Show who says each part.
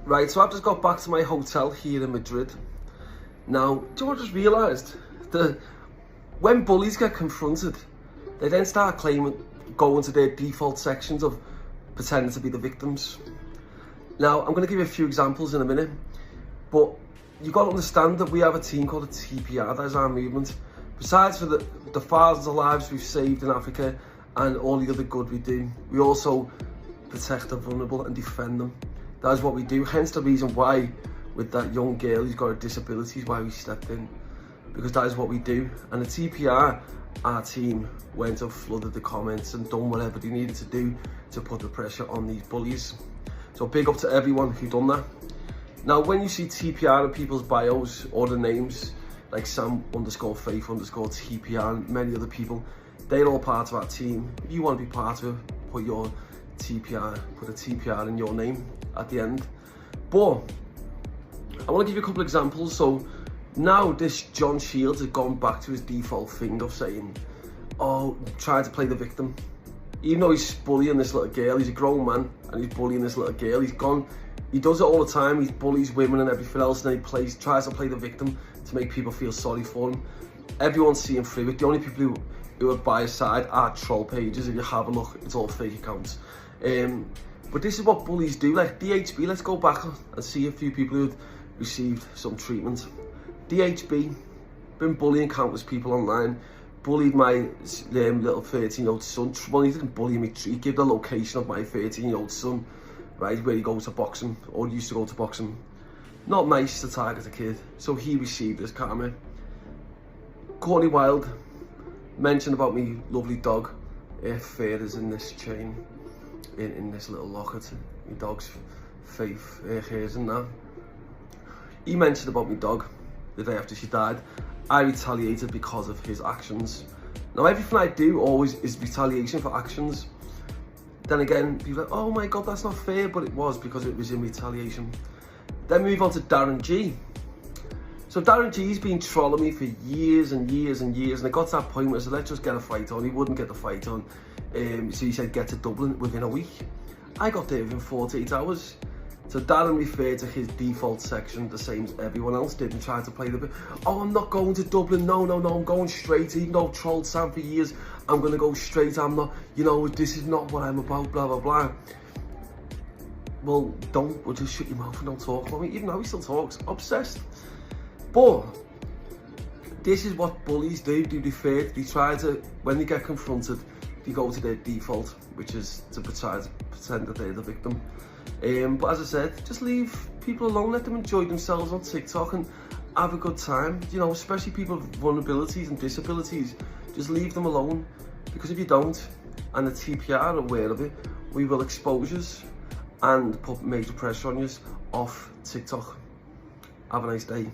Speaker 1: Right, so I've just got back to my hotel here in Madrid. Now, do you know what I just realised? That when bullies get confronted, they then start going to their default sections of pretending to be the victims. Now, I'm going to give you a few examples in a minute, but you've got to understand that we have a team called the TPR, that is our movement. Besides for the thousands of lives we've saved in Africa and all the other good we do, we also protect the vulnerable and defend them. That is what we do, hence the reason why with that young girl who's got a disability is why we stepped in, because that is what we do. And the TPR, our team, went and flooded the comments and done whatever they needed to do to put the pressure on these bullies. So big up to everyone who done that. Now when you see TPR in people's bios or the names like Sam_Faith_TPR and many other people, they're all part of our team. If you want to be part of it, put a TPR in your name at the end. But I want to give you a couple of examples. So now this John Shields has gone back to his default thing of saying, oh, trying to play the victim. Even though he's bullying this little girl, he's a grown man and he's bullying this little girl, he does it all the time. He bullies women and everything else, and he tries to play the victim to make people feel sorry for him. Everyone's seeing through it. The only people who are by his side are troll pages. If you have a look, it's all fake accounts. But this is what bullies do. Like DHB, let's go back and see a few people who've received some treatment. DHB, been bullying countless people online, bullied my little 13-year-old son. Well, he didn't bully me, he gave the location of my 13-year-old son, right, where he goes to boxing, or used to go to boxing. Not nice to target a kid, so he received his karma. Courtney Wild mentioned about me lovely dog, Fair is in this chain, in this little locket. My dog's Faith, hairs and that. He mentioned about my dog the day after she died. I retaliated because of his actions. Now everything I do always is retaliation for actions. Then again, people are like, oh my god, that's not fair, but it was because it was in retaliation. Then move on to Darren G. So Darren G's been trolling me for years and years and years, and it got to that point where I said, let's just get a fight on. He wouldn't get the fight on, so he said get to Dublin within a week. I got there within 48 hours. So Darren referred to his default section the same as everyone else did and tried to play the bit. Oh, I'm not going to Dublin, no, I'm going straight. Even though I've trolled Sam for years, I'm going to go straight. I'm not, this is not what I'm about, blah, blah, blah. Well, just shut your mouth and don't talk about me. Even though he still talks, obsessed. But this is what bullies do. They try to, when they get confronted, they go to their default, which is to pretend that they're the victim. But as I said, just leave people alone, let them enjoy themselves on TikTok and have a good time. Especially people with vulnerabilities and disabilities, just leave them alone, because if you don't, and the TPR are aware of it, we will expose you and put major pressure on you off TikTok. Have a nice day.